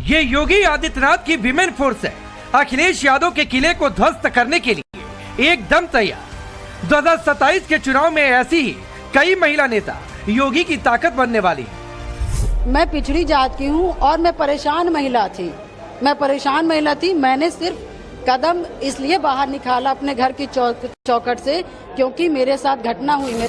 ये योगी आदित्यनाथ की women force है, अखिलेश यादव के किले को ध्वस्त करने के लिए एकदम तैयार। 2027 के चुनाव में ऐसी ही कई महिला नेता योगी की ताकत बनने वाली है। मैं पिछड़ी जात की हूँ और मैं परेशान महिला थी। मैंने सिर्फ कदम इसलिए बाहर निकाला अपने घर की चौखट से क्योंकि मेरे साथ घटना हुई।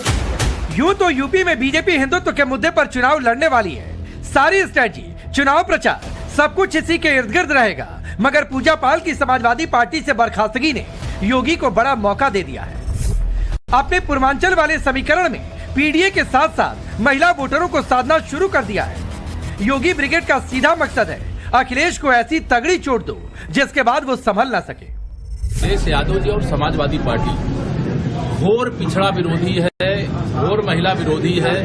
यूं तो यूपी में बीजेपी हिंदुत्व के मुद्दे पर चुनाव लड़ने वाली है। सारी स्ट्रेटजी, चुनाव प्रचार, सब कुछ इसी के इर्द गिर्द रहेगा। मगर पूजा पाल की समाजवादी पार्टी से बर्खास्तगी ने योगी को बड़ा मौका दे दिया है। अपने पूर्वांचल वाले समीकरण में पीडीए के साथ साथ महिला वोटरों को साधना शुरू कर दिया है। योगी ब्रिगेड का सीधा मकसद है अखिलेश को ऐसी तगड़ी चोट दो जिसके बाद वो संभल ना सके। अखिलेश यादव जी और समाजवादी पार्टी घोर पिछड़ा विरोधी है, घोर महिला विरोधी है।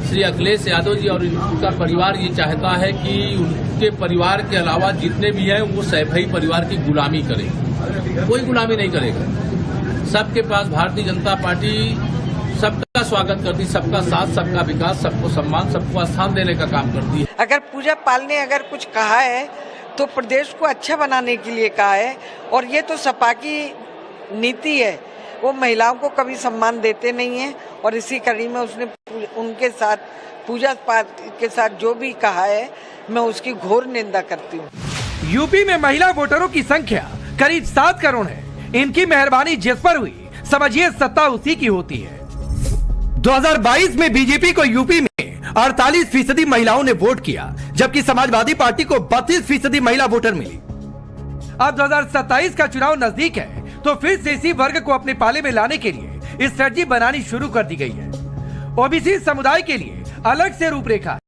श्री अखिलेश यादव जी और उनका परिवार ये चाहता है कि उनके परिवार के अलावा जितने भी हैं वो सैफई परिवार की गुलामी करें। कोई गुलामी नहीं करेगा। सबके पास भारतीय जनता पार्टी सबका स्वागत करती, सबका साथ, सबका विकास, सबको सम्मान, सबको स्थान देने का काम करती है। अगर पूजा पाल ने अगर कुछ कहा है तो प्रदेश को अच्छा बनाने के लिए कहा है और ये तो सपा की नीति है। वो महिलाओं को कभी सम्मान देते नहीं है और इसी कड़ी में उसने उनके साथ पूजा पाल के साथ जो भी कहा है मैं उसकी घोर निंदा करती हूँ। यूपी में महिला वोटरों की संख्या करीब 7 करोड़ है। इनकी मेहरबानी जिस पर हुई समझिए सत्ता उसी की होती है। 2022 में बीजेपी को यूपी में 48% महिलाओं ने वोट किया, जबकि समाजवादी पार्टी को 32% महिला वोटर मिली। अब 2027 का चुनाव नजदीक है तो फिर से इसी वर्ग को अपने पाले में लाने के लिए स्ट्रेटजी बनानी शुरू कर दी गई है। ओबीसी समुदाय के लिए अलग से रूपरेखा है।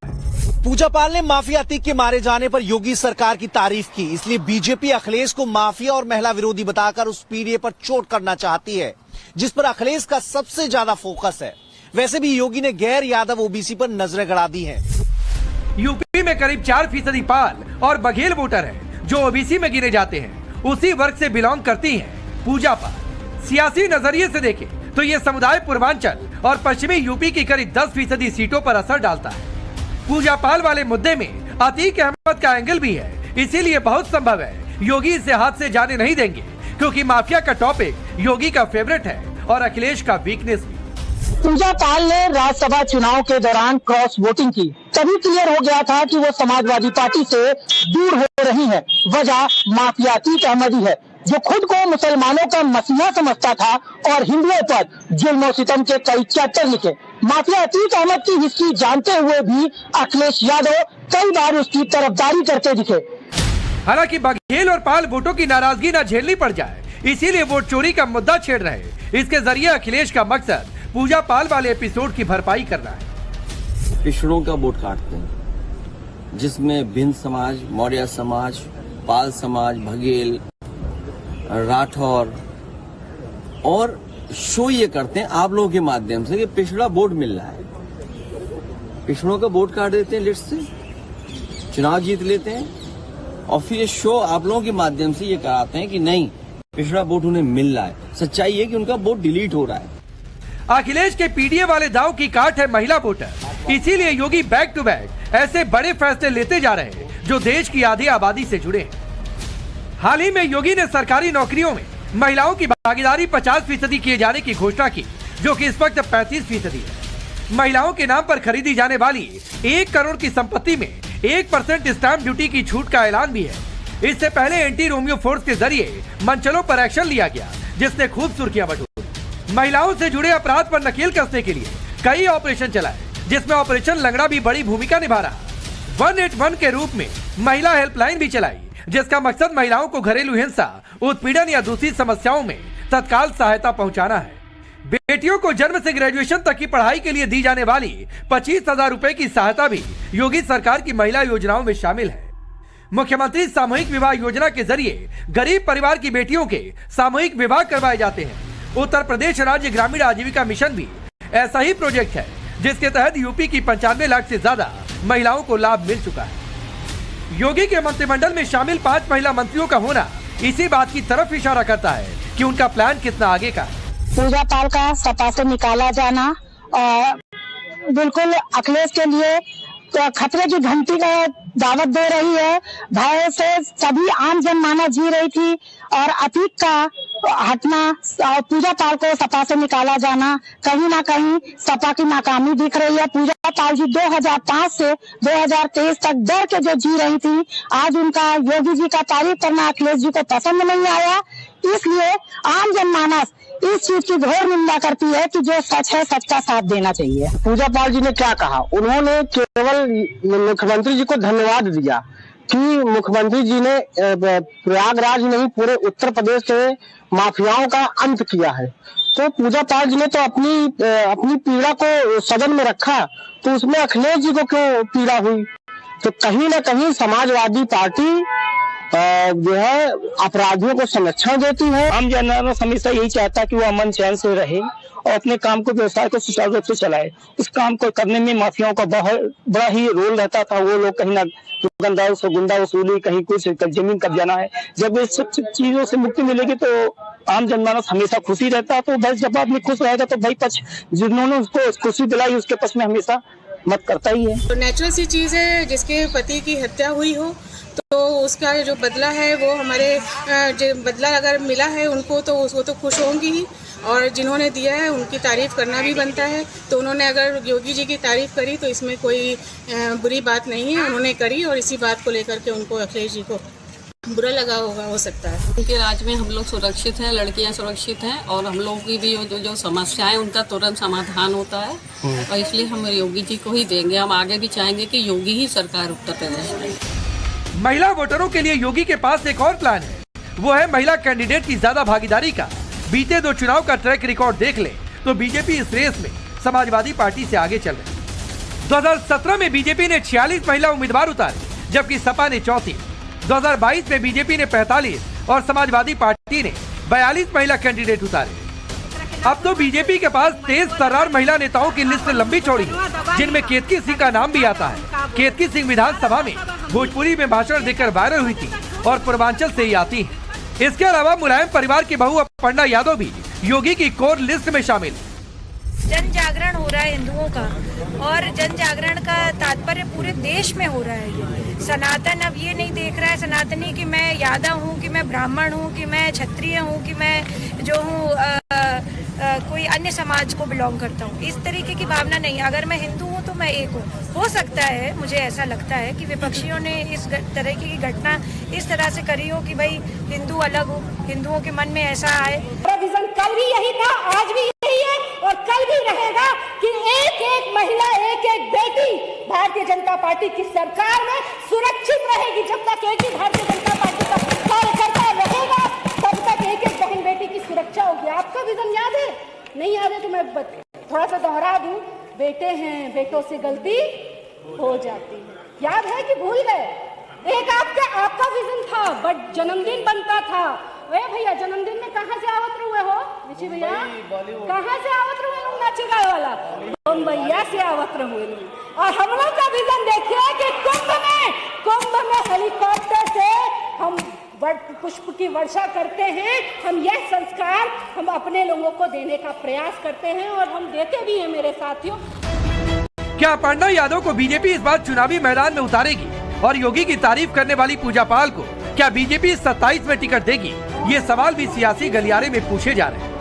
पूजा पाल ने माफिया अतीक के मारे जाने पर योगी सरकार की तारीफ की, इसलिए बीजेपी अखिलेश को माफिया और महिला विरोधी बताकर उस पीडीए पर चोट करना चाहती है जिस पर अखिलेश का सबसे ज्यादा फोकस है। वैसे भी योगी ने गैर यादव ओबीसी पर नजरें गड़ा दी हैं। यूपी में करीब 4% पाल और बघेल वोटर हैं जो ओबीसी में गिने जाते हैं। उसी वर्ग से बिलोंग करती हैं पूजा पाल। सियासी नजरिए से देखें तो ये समुदाय पूर्वांचल और पश्चिमी यूपी की करीब 10% सीटों पर असर डालता है। पूजा पाल वाले मुद्दे में अतीक अहमद का एंगल भी है, इसीलिए बहुत संभव है योगी इसे हाथ से जाने नहीं देंगे, क्योंकि माफिया का टॉपिक योगी का फेवरेट है और अखिलेश का वीकनेस भी। पूजा पाल ने राज्यसभा चुनाव के दौरान क्रॉस वोटिंग की, तभी क्लियर हो गया था कि वो समाजवादी पार्टी से दूर हो रही है। वजह माफिया अतीक अहमद ही है, जो खुद को मुसलमानों का मसीहा समझता था और हिंदुओं पर जुल्म और सितम के कई चैप्टर लिखे। माफिया अतीक अहमद की हिस्ट्री जानते हुए भी अखिलेश यादव कई बार उसकी तरफदारी करते दिखे। हालांकि बघेल और पाल वोटों की नाराजगी न झेलनी पड़ जाए, इसीलिए वोट चोरी का मुद्दा छेड़ रहे। इसके जरिए अखिलेश का मकसद पूजा पाल वाले एपिसोड की भरपाई करना है। पिछड़ों का वोट काटते हैं, जिसमें भिन्न समाज, मौर्य समाज, पाल समाज, बघेल, राठौर, और शो ये करते हैं आप लोगों के माध्यम से कि पिछड़ा वोट मिल रहा है। पिछड़ों का वोट काट देते हैं लिस्ट से, चुनाव जीत लेते हैं और फिर ये शो आप लोगों के माध्यम से ये कराते हैं कि नहीं, पिछड़ा वोट उन्हें मिल रहा है। सच्चाई है कि उनका वोट डिलीट हो रहा है। अखिलेश के पीडीए वाले दांव की काट है महिला वोटर, इसीलिए योगी बैक टू बैक ऐसे बड़े फैसले लेते जा रहे हैं जो देश की आधी आबादी से जुड़े हैं। हाल ही में योगी ने सरकारी नौकरियों में महिलाओं की भागीदारी 50% किए जाने की घोषणा की, जो कि इस वक्त 35% है। महिलाओं के नाम पर खरीदी जाने वाली 1 करोड़ की संपत्ति में 1% स्टैंप ड्यूटी की छूट का ऐलान भी है। इससे पहले एंटी रोमियो फोर्स के जरिए मंचलों पर एक्शन लिया गया, जिसने खूब सुर्खियां बटोरी। महिलाओं से जुड़े अपराध पर नकेल कसने के लिए कई ऑपरेशन चलाए, जिसमें ऑपरेशन लंगड़ा भी बड़ी भूमिका निभा रहा। 181 के रूप में महिला हेल्पलाइन भी चलाई, जिसका मकसद महिलाओं को घरेलू हिंसा, उत्पीड़न या दूसरी समस्याओं में तत्काल सहायता पहुंचाना है। बेटियों को जन्म से ग्रेजुएशन तक की पढ़ाई के लिए दी जाने वाली 25,000 रुपए की सहायता भी योगी सरकार की महिला योजनाओं में शामिल है। मुख्यमंत्री सामूहिक विवाह योजना के जरिए गरीब परिवार की बेटियों के सामूहिक विवाह करवाए जाते हैं। उत्तर प्रदेश राज्य ग्रामीण आजीविका मिशन भी ऐसा ही प्रोजेक्ट है, जिसके तहत यूपी की 95 लाख से ज्यादा महिलाओं को लाभ मिल चुका है। योगी के मंत्रिमंडल में शामिल 5 महिला मंत्रियों का होना इसी बात की तरफ इशारा करता है कि उनका प्लान कितना आगे का है। पूजा पाल का सपा से निकाला जाना और बिल्कुल अखिलेश के लिए खतरे की घंटी का दावत दे रही है। भय से सभी आम जनमानस जी रही थी और अतीत का हटना और पूजा पाल को सपा से निकाला जाना, कहीं ना कहीं सपा की नाकामी दिख रही है। पूजा पाल जी 2005 से 2023 तक डर के जो जी रही थी, आज उनका योगी जी का तारीफ करना अखिलेश जी को पसंद नहीं आया। इसलिए आम जनमानस इस चीज की घोर निंदा करती है कि जो सच है सच का साथ देना चाहिए। पूजा पाल जी ने क्या कहा, उन्होंने केवल मुख्यमंत्री जी को धन्यवाद दिया कि मुख्यमंत्री जी ने प्रयागराज नहीं पूरे उत्तर प्रदेश के माफियाओं का अंत किया है। तो पूजा पाल जी ने तो अपनी पीड़ा को सदन में रखा, तो उसमें अखिलेश जी को क्यों पीड़ा हुई? तो कहीं ना कहीं समाजवादी पार्टी जो है अपराधियों को संरक्षण देती है। आम जनमानस हमेशा यही चाहता है कि वो अमन चैन से रहे और अपने काम को, व्यवसाय को सुचारू रूप से चलाए। उस काम को करने में माफियाओं का बड़ा ही रोल रहता था। वो लोग कहीं ना दुकानदारों से गुंडा वसूली, कहीं कुछ जमीन कब्जाना है। जब इस सब चीजों से मुक्ति मिलेगी तो आम जनमानस हमेशा खुशी रहता है। तो भाई जब आदमी खुश रहेगा तो भाई पक्ष जिन्होंने उसको खुशी दिलाई उसके पक्ष में हमेशा मत करता ही है। तो नेचुरल सी चीज है, जिसके पति की हत्या हुई हो तो उसका जो बदला है वो हमारे जो बदला अगर मिला है उनको तो वो तो खुश होंगी ही, और जिन्होंने दिया है उनकी तारीफ करना भी बनता है। तो उन्होंने अगर योगी जी की तारीफ करी तो इसमें कोई बुरी बात नहीं है, उन्होंने करी और इसी बात को लेकर के उनको अखिलेश जी को बुरा लगा होगा, हो सकता है। उनके राज में हम लोग सुरक्षित हैं, लड़कियां सुरक्षित हैं और हम लोगों की भी जो समस्याएं उनका तुरंत समाधान होता है और इसलिए हम योगी जी को ही देंगे। हम आगे भी चाहेंगे कि योगी ही सरकार उत्तर प्रदेश में। महिला वोटरों के लिए योगी के पास एक और प्लान है, वो है महिला कैंडिडेट की ज्यादा भागीदारी का। बीते 2 चुनाव का ट्रैक रिकॉर्ड देख ले तो बीजेपी इस रेस में समाजवादी पार्टी से आगे चल रही। 2017 में बीजेपी ने 46 महिला उम्मीदवार उतारे जबकि सपा ने 34। 2022 में बीजेपी ने 45 और समाजवादी पार्टी ने 42 महिला कैंडिडेट उतारे। अब तो बीजेपी के पास तेज तर्रार महिला नेताओं की लिस्ट लंबी चौड़ी है, जिनमें केतकी सिंह का नाम भी आता है। केतकी सिंह विधानसभा में भोजपुरी में भाषण देकर वायरल हुई थी और पूर्वांचल से ही आती है। इसके अलावा मुलायम परिवार की बहू अपर्णा यादव भी योगी की कोर लिस्ट में शामिल। जन जागरण हो रहा है हिंदुओं का, और जन जागरण का तात्पर्य पूरे देश में हो रहा है। ये सनातन अब ये नहीं देख रहा है सनातनी कि मैं यादव हूँ, कि मैं ब्राह्मण हूँ, कि मैं क्षत्रिय हूँ, कि मैं जो हूँ कोई अन्य समाज को बिलोंग करता हूँ। इस तरीके की भावना नहीं। अगर मैं हिंदू हूँ तो मैं एक हूँ। हो सकता है, मुझे ऐसा लगता है कि विपक्षियों ने इस तरह की घटना इस तरह से करी हो कि भाई हिंदू अलग हो, हिंदुओं के मन में ऐसा आए। विजन कल भी यही था, आज भी यही है और कल भी रहेगा कि एक एक महिला, एक एक बेटी भारतीय जनता पार्टी की सरकार में सुरक्षित रहेगी। जब तक एक ही भारतीय जनता पार्टी का कार्यकर्ता रहेगा तब तक एक एक बहन बेटी की सुरक्षा होगी। आपका विजन याद है? नहीं याद है तो मैं थोड़ा सा दोहरा दूं। बेटे हैं, बेटों से गलती हो जाती है। याद है कि भूल गए? एक आपका विजन था, बट जन्मदिन बनता था। अरे भैया जन्मदिन में कहाँ से आवत रुए हो ऋषि भैया? कहाँ से आवत रुए लोग नाचे गाए वाला? मुंबईया से आवत रुए। और हम लोग का विजन देखिए कि कुंभ में हेलीकॉप्टर से हम पुष्प की वर्षा करते हैं। हम यह संस्कार हम अपने लोगों को देने का प्रयास करते हैं और हम देते भी हैं मेरे साथियों। क्या अपर्णा यादव को बीजेपी इस बार चुनावी मैदान में उतारेगी? और योगी की तारीफ करने वाली पूजा पाल को क्या बीजेपी 27 में टिकट देगी? ये सवाल भी सियासी गलियारे में पूछे जा रहे हैं।